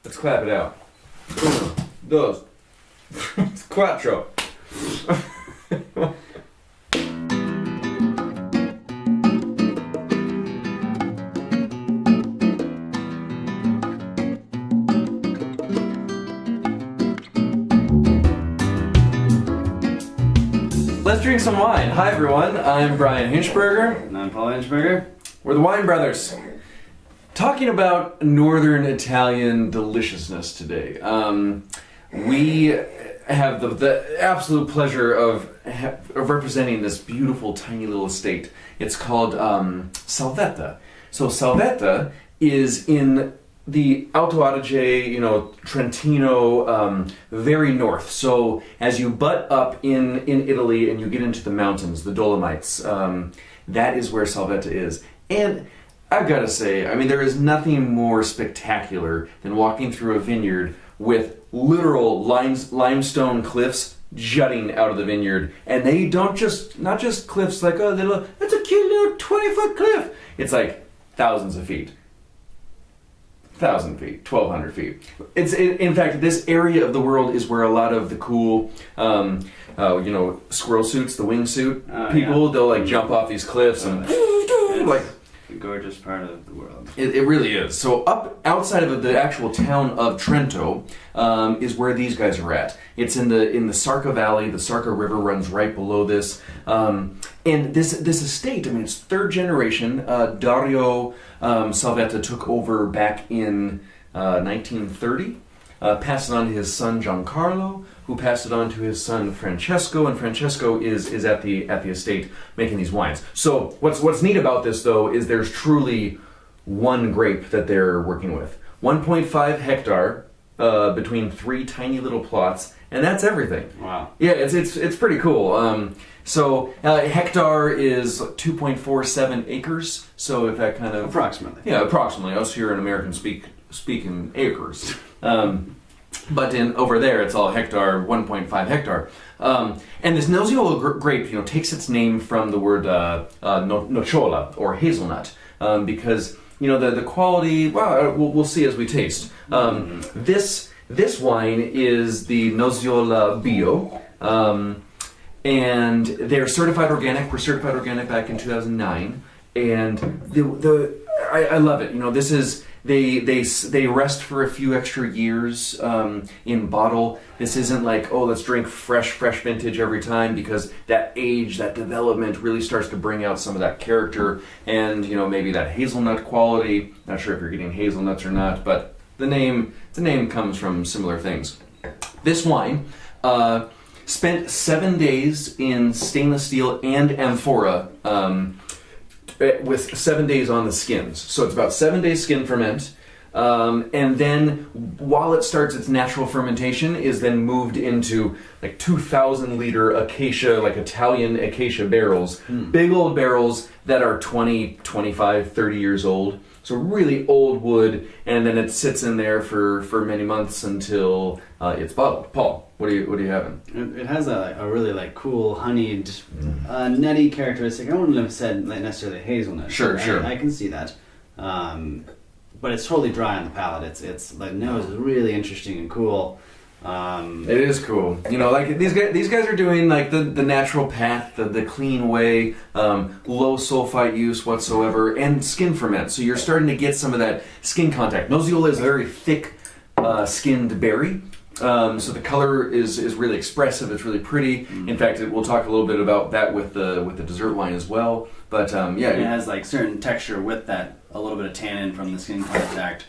Let's clap it out. Uno, dos, cuatro. Let's drink some wine. Hi everyone, I'm Bryan Hinschberger. And I'm Paul Hinschberger. We're the Wine Brothers. Talking about Northern Italian deliciousness today. We have the absolute pleasure of representing this beautiful tiny little estate. It's called Salvetta. So Salvetta is in the Alto Adige, Trentino, very north. So as you butt up in Italy and you get into the mountains, the Dolomites, that is where Salvetta is. And I've got to say, there is nothing more spectacular than walking through a vineyard with literal limestone cliffs jutting out of the vineyard. And they not just cliffs like, that's a cute little 20-foot cliff. It's like thousands of feet. 1,000 feet, 1,200 feet. In fact, this area of the world is where a lot of the cool, squirrel suits, the wingsuit people, they'll jump off these cliffs and a gorgeous part of the world. It really is. So up outside of the actual town of Trento is where these guys are at. It's in the Sarca Valley. The Sarca River runs right below this. And this estate, it's third generation. Dario Salvetta took over back in 1930. Passed it on to his son Giancarlo, who passed it on to his son Francesco, and Francesco is at the estate making these wines. So what's neat about this though is there's truly one grape that they're working with. 1.5 hectare between three tiny little plots, and that's everything. Wow. Yeah, it's pretty cool. So hectare is 2.47 acres. So if that kind of approximately. Yeah, approximately. Us here in American speaking acres. But over there, it's all hectare, 1.5 hectare. And this Nosiola grape, takes its name from the word Nosiola, or hazelnut, because the quality. Well, we'll see as we taste. This wine is the Nosiola Bio, and they're certified organic. We're certified organic back in 2009, and I love it. This is. They rest for a few extra years in bottle. This isn't like, let's drink fresh vintage every time, because that age, that development really starts to bring out some of that character and maybe that hazelnut quality. Not sure if you're getting hazelnuts or not, but the name comes from similar things. This wine spent 7 days in stainless steel and amphora. With 7 days on the skins. So it's about 7 days skin ferment. And then while it starts its natural fermentation is then moved into 2,000 liter Acacia, Italian Acacia barrels. Big old barrels that are 20, 25, 30 years old. So really old wood, and then it sits in there for many months until it's bottled. Paul, what are you having? It has a really cool honeyed, nutty characteristic. I wouldn't have said necessarily hazelnut. Sure. I can see that, but it's totally dry on the palate. It's the nose is really interesting and cool. It is cool. These guys are doing the natural path, the clean way, low sulfite use whatsoever, and skin ferment. So you're starting to get some of that skin contact. Nosiola is a very thick skinned berry. So the color is really expressive. It's really pretty. In fact, we'll talk a little bit about that with the dessert wine as well. But it has certain texture with that, a little bit of tannin from the skin contact.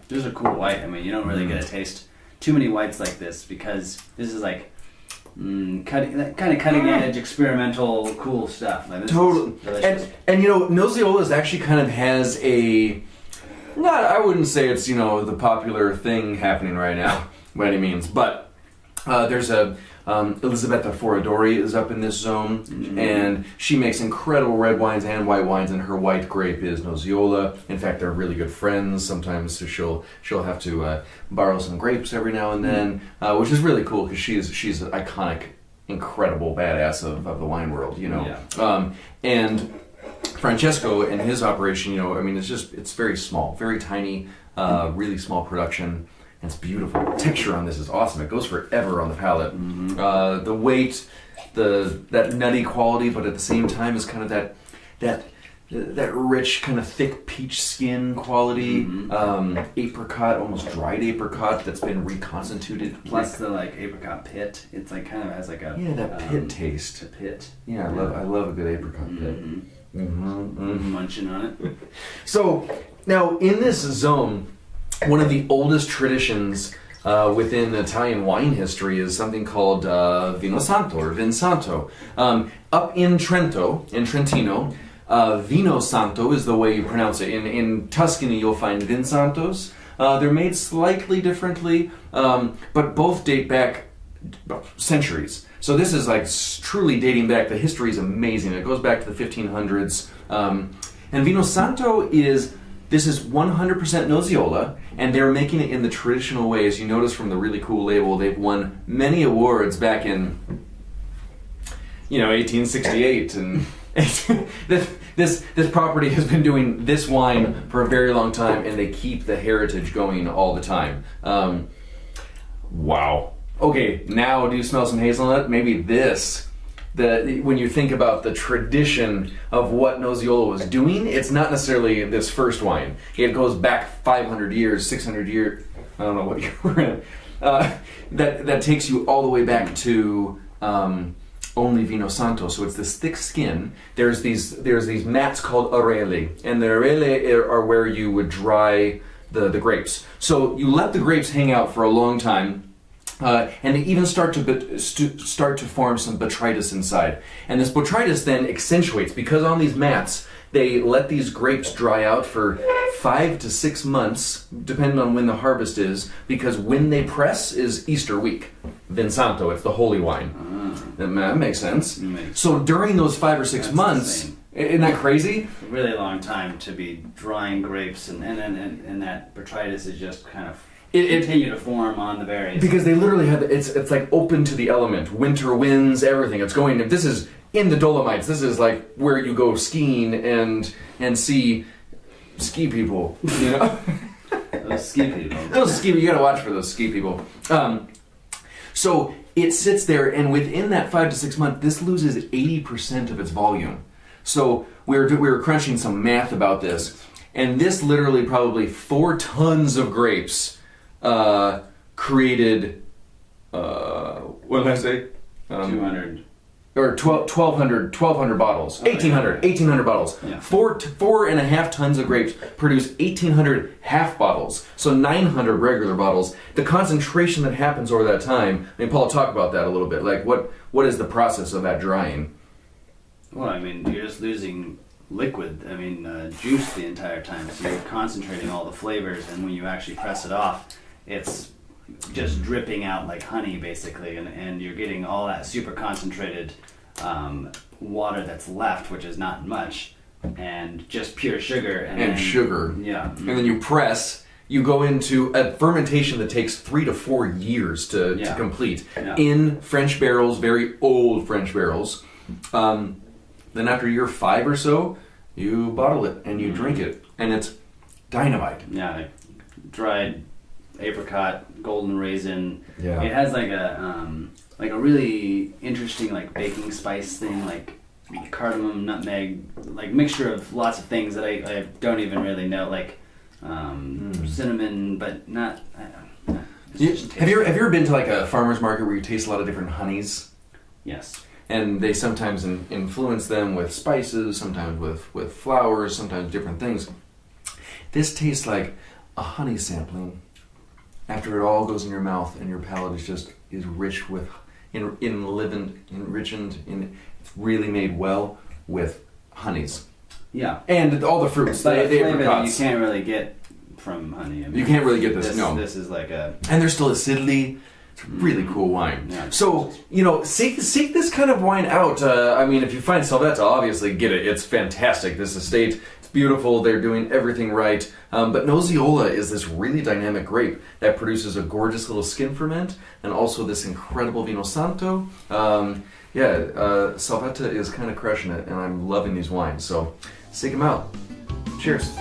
This is a cool white. You don't really get to taste too many whites like this, because this is cutting edge, experimental, cool stuff. Totally. And Nosiola actually kind of has a. I wouldn't say it's the popular thing happening right now by any means, but there's a Elisabetta Foradori is up in this zone, and she makes incredible red wines and white wines, and her white grape is Nosiola. In fact, they're really good friends. Sometimes she'll have to borrow some grapes every now and then, which is really cool, because she's an iconic, incredible badass of the wine world, Yeah. And Francesco and his operation, I mean, it's very small, very tiny, really small production. And it's beautiful. The texture on this is awesome. It goes forever on the palate. Mm-hmm. The weight, that nutty quality, but at the same time is kind of that rich, kind of thick peach skin quality. Apricot, almost dried apricot that's been reconstituted. Plus the like apricot pit. It's like kind of has like a that pit taste. A pit. Yeah, I love a good apricot pit. Munching on it. So now in this zone, one of the oldest traditions within Italian wine history is something called Vino Santo or Vin Santo. Up in Trentino, Vino Santo is the way you pronounce it. In Tuscany, you'll find Vin Santos. They're made slightly differently, but both date back centuries. So this is like truly dating back. The history is amazing. It goes back to the 1500s. And Vino Santo is 100% Nosiola, and they're making it in the traditional way. As you notice from the really cool label, they've won many awards back in 1868, and this property has been doing this wine for a very long time, and they keep the heritage going all the time. Wow. Okay, now do you smell some hazelnut? Maybe this. When you think about the tradition of what Nosiola was doing, it's not necessarily this first wine. It goes back 500 years, 600 years. I don't know what you were in. That takes you all the way back to only Vino Santo. So it's this thick skin. There's these mats called arele, and the arele are where you would dry the grapes. So you let the grapes hang out for a long time. And they even start to form some botrytis inside. And this botrytis then accentuates, because on these mats, they let these grapes dry out for 5 to 6 months, depending on when the harvest is, because when they press is Easter week. Vin Santo, it's the holy wine. That makes sense. So during those 5 or 6 months, insane. Isn't that crazy? A really long time to be drying grapes, and that botrytis is just kind of continue to form on the berries. Because they literally have, it's like open to the element. Winter winds, everything. It's going, if this is in the Dolomites, this is like where you go skiing and see ski people, Those ski people. You gotta watch for those ski people. So it sits there, and within that 5 to 6 months, this loses 80% of its volume. So we were crunching some math about this, and this literally probably 4 tons of grapes created, what did I say? 200. Or 1,200 bottles. 1,800 bottles. Yeah. 4.5 tons of grapes produce 1,800 half bottles. So 900 regular bottles. The concentration that happens over that time, Paul, talk about that a little bit. Like, what is the process of that drying? Well, you're just losing liquid, juice the entire time. So you're concentrating all the flavors, and when you actually press it off, it's just dripping out like honey, basically, and you're getting all that super concentrated water that's left, which is not much, and just pure sugar. And sugar. Yeah. And then you press. You go into a fermentation that takes 3 to 4 years to complete in French barrels, very old French barrels. Then after year 5 or so, you bottle it and you drink it, and it's dynamite. Yeah, like dried apricot, golden raisin. Yeah. It has like a really interesting like baking spice thing, like cardamom, nutmeg, like mixture of lots of things that I don't even really know, like cinnamon, but not. Have you ever been to like a farmer's market where you taste a lot of different honeys? Yes. And they sometimes influence them with spices, sometimes with flowers, sometimes different things. This tastes like a honey sampling. After it all goes in your mouth and your palate is rich with, enriched, it's really made well with honeys. Yeah. And all the fruits, the apricots. You can't really get from honey. You can't really get this, no. This is like a... And there's still acidity. It's really cool wine. Yeah. So, seek this kind of wine out. If you find Salvetta, obviously get it. It's fantastic. This estate, it's beautiful. They're doing everything right. But Nosiola is this really dynamic grape that produces a gorgeous little skin ferment and also this incredible Vino Santo. Salvetta is kind of crushing it, and I'm loving these wines. So Seek them out. Cheers.